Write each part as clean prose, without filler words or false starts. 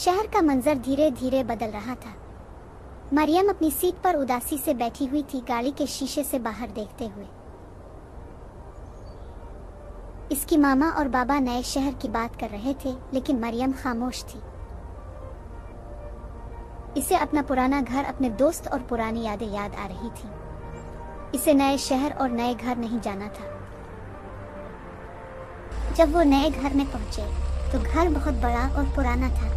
शहर का मंजर धीरे धीरे बदल रहा था। मरियम अपनी सीट पर उदासी से बैठी हुई थी, गाड़ी के शीशे से बाहर देखते हुए। इसकी मामा और बाबा नए शहर की बात कर रहे थे, लेकिन मरियम खामोश थी। इसे अपना पुराना घर, अपने दोस्त और पुरानी यादें याद आ रही थी। इसे नए शहर और नए घर नहीं जाना था। जब वो नए घर में पहुंचे तो घर बहुत बड़ा और पुराना था।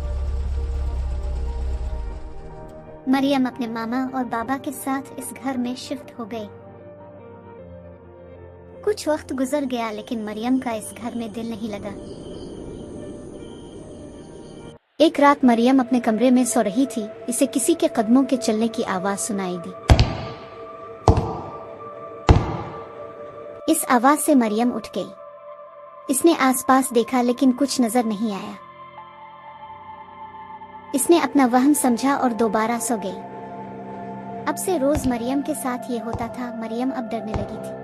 मरियम अपने मामा और बाबा के साथ इस घर में शिफ्ट हो गई। कुछ वक्त गुजर गया, लेकिन मरियम का इस घर में दिल नहीं लगा। एक रात मरियम अपने कमरे में सो रही थी। इसे किसी के कदमों के चलने की आवाज सुनाई दी। इस आवाज से मरियम उठ गई। इसने आसपास देखा, लेकिन कुछ नजर नहीं आया। इसने अपना वहम समझा और दोबारा सो गई। अब से रोज मरियम के साथ ये होता था। मरियम अब डरने लगी थी।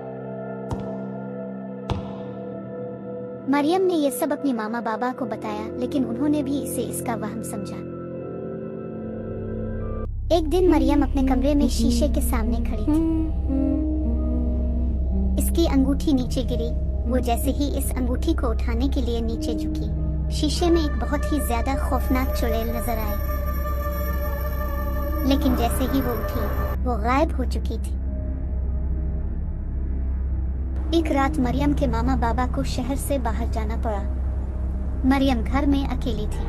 मरियम ने यह सब अपनी मामा बाबा को बताया, लेकिन उन्होंने भी इसे इसका वहम समझा। एक दिन मरियम अपने कमरे में शीशे के सामने खड़ी थी। इसकी अंगूठी नीचे गिरी। वो जैसे ही इस अंगूठी को उठाने के लिए नीचे झुकी, शीशे में एक बहुत ही ज्यादा खौफनाक चुड़ैल नजर आई। लेकिन जैसे ही वो उठी, वो गायब हो चुकी थी। एक रात मरियम के मामा बाबा को शहर से बाहर जाना पड़ा। मरियम घर में अकेली थी।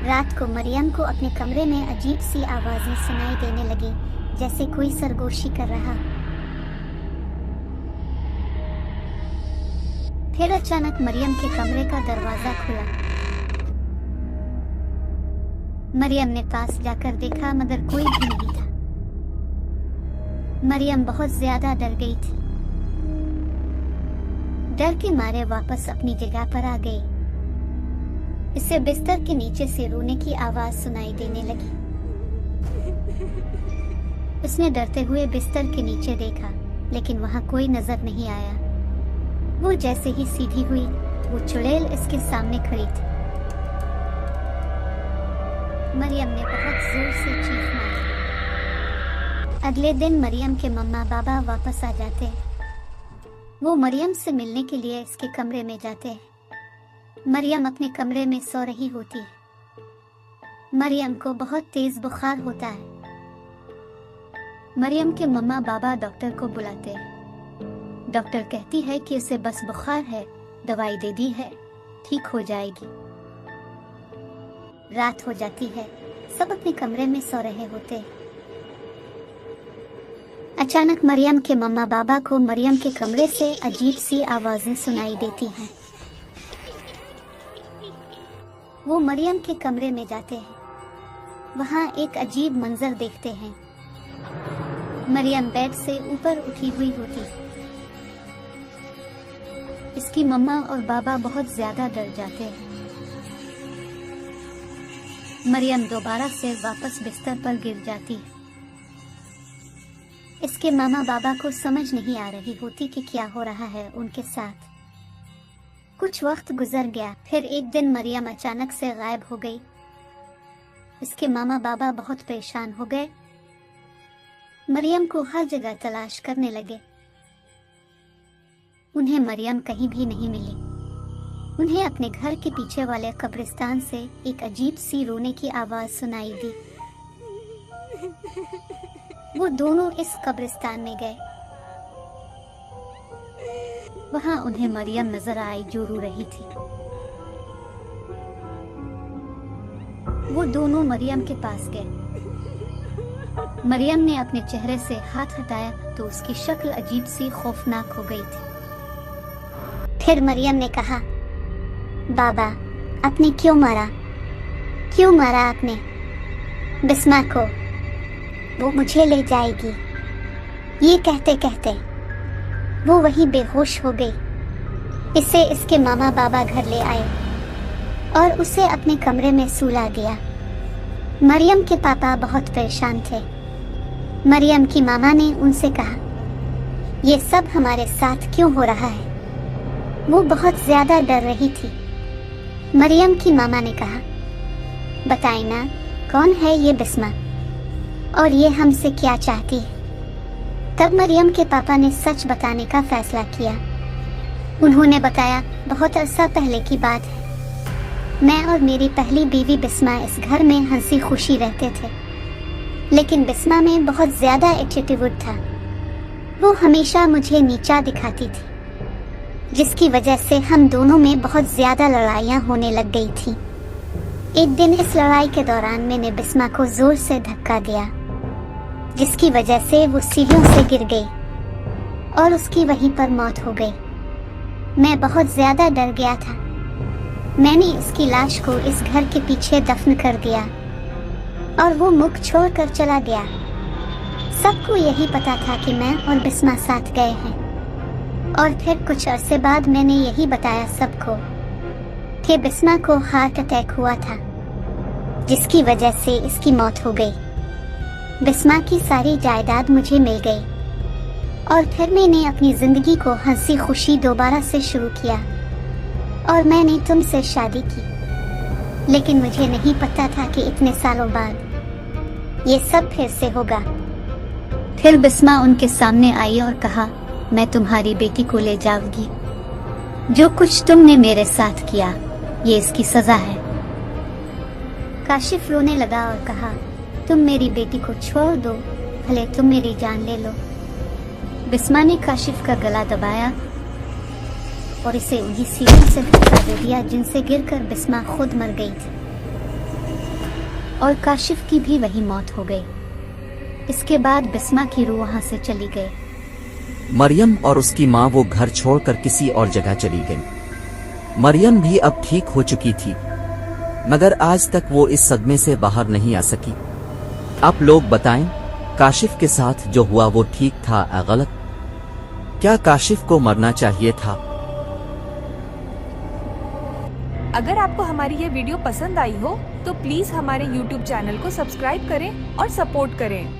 रात को मरियम को अपने कमरे में अजीब सी आवाजें सुनाई देने लगी, जैसे कोई सरगोशी कर रहा। फिर अचानक मरियम के कमरे का दरवाजा खुला। मरियम ने पास जाकर देखा, मगर कोई भी नहीं था। मरियम बहुत ज्यादा डर गई थी। डर के मारे वापस अपनी जगह पर आ गई। इसे बिस्तर के नीचे से रोने की आवाज सुनाई देने लगी। उसने डरते हुए बिस्तर के नीचे देखा, लेकिन वहां कोई नजर नहीं आया। वो जैसे ही सीधी हुई, वो चुड़ैल इसके सामने खड़ी थी। मरियम ने बहुत जोर से चीख मारी। अगले दिन मरियम के मम्मा बाबा वापस आ जाते हैं। वो मरियम से मिलने के लिए इसके कमरे में जाते हैं। मरियम अपने कमरे में सो रही होती है। मरियम को बहुत तेज बुखार होता है। मरियम के मम्मा बाबा डॉक्टर को बुलाते हैं। डॉक्टर कहती है कि उसे बस बुखार है, दवाई दे दी है, ठीक हो जाएगी। रात हो जाती है। सब अपने कमरे में सो रहे होते हैं। अचानक मरियम के मम्मा बाबा को मरियम के कमरे से अजीब सी आवाजें सुनाई देती हैं। वो मरियम के कमरे में जाते हैं। वहां एक अजीब मंजर देखते हैं। मरियम बेड से ऊपर उठी हुई होती। इसकी मम्मा और बाबा बहुत ज्यादा डर जाते हैं। मरियम दोबारा से वापस बिस्तर पर गिर जाती है। इसके मामा बाबा को समझ नहीं आ रही होती कि क्या हो रहा है उनके साथ। कुछ वक्त गुजर गया। फिर एक दिन मरियम अचानक से गायब हो गई। इसके मामा बाबा बहुत परेशान हो गए। मरियम को हर जगह तलाश करने लगे। उन्हें मरियम कहीं भी नहीं मिली। उन्हें अपने घर के पीछे वाले कब्रिस्तान से एक अजीब सी रोने की आवाज सुनाई दी। वो दोनों इस कब्रिस्तान में गए। वहां उन्हें मरियम नजर आई जो रो रही थी। वो दोनों मरियम के पास गए। मरियम ने अपने चेहरे से हाथ हटाया तो उसकी शक्ल अजीब सी खौफनाक हो गई थी। फिर मरियम ने कहा, बाबा आपने क्यों मारा? क्यों मारा आपने बिस्मा को? वो मुझे ले जाएगी। ये कहते कहते वो वहीं बेहोश हो गई। इसे इसके मामा बाबा घर ले आए और उसे अपने कमरे में सुला दिया। मरियम के पापा बहुत परेशान थे। मरियम की मामा ने उनसे कहा, ये सब हमारे साथ क्यों हो रहा है? वो बहुत ज्यादा डर रही थी। मरियम की मामा ने कहा, बताए ना, कौन है ये बिस्मा और ये हमसे क्या चाहती है? तब मरियम के पापा ने सच बताने का फैसला किया। उन्होंने बताया, बहुत अरसा पहले की बात है, मैं और मेरी पहली बीवी बिस्मा इस घर में हंसी खुशी रहते थे, लेकिन बिस्मा में बहुत ज्यादा एटीट्यूड था। वो हमेशा मुझे नीचा दिखाती थी, जिसकी वजह से हम दोनों में बहुत ज्यादा लड़ाइयाँ होने लग गई थी। एक दिन इस लड़ाई के दौरान मैंने बिस्मा को जोर से धक्का दिया, जिसकी वजह से वो सीढ़ियों से गिर गई और उसकी वहीं पर मौत हो गई। मैं बहुत ज्यादा डर गया था। मैंने इसकी लाश को इस घर के पीछे दफन कर दिया और वो मुख छोड़कर चला गया। सबको यही पता था कि मैं और बिस्मा साथ गए हैं। और फिर कुछ अरसे बाद मैंने यही बताया सबको कि बिस्मा को हार्ट अटैक हुआ था, जिसकी वजह से इसकी मौत हो गई। बिस्मा की सारी जायदाद मुझे मिल गई और फिर मैंने अपनी जिंदगी को हंसी खुशी दोबारा से शुरू किया और मैंने तुमसे शादी की। लेकिन मुझे नहीं पता था कि इतने सालों बाद ये सब फिर से होगा। फिर बिस्मा उनके सामने आई और कहा, मैं तुम्हारी बेटी को ले जाऊंगी। जो कुछ तुमने मेरे साथ किया, ये इसकी सजा है। काशिफ रोने लगा और कहा, तुम मेरी बेटी को छोड़ दो, भले तुम मेरी जान ले लो। बिस्मा ने काशिफ का गला दबाया और इसे उन्हीं सीढ़ियों से धक्का दे दिया जिनसे गिरकर बिस्मा खुद मर गई थी और काशिफ की भी वही मौत हो गई। इसके बाद बिस्मा की रूह वहां से चली गई। मरियम और उसकी माँ वो घर छोड़कर किसी और जगह चली गई। मरियम भी अब ठीक हो चुकी थी, मगर आज तक वो इस सदमे से बाहर नहीं आ सकी। आप लोग बताएं, काशिफ के साथ जो हुआ वो ठीक था या गलत? क्या काशिफ को मरना चाहिए था? अगर आपको हमारी ये वीडियो पसंद आई हो तो प्लीज हमारे YouTube चैनल को सब्सक्राइब करें और सपोर्ट करें।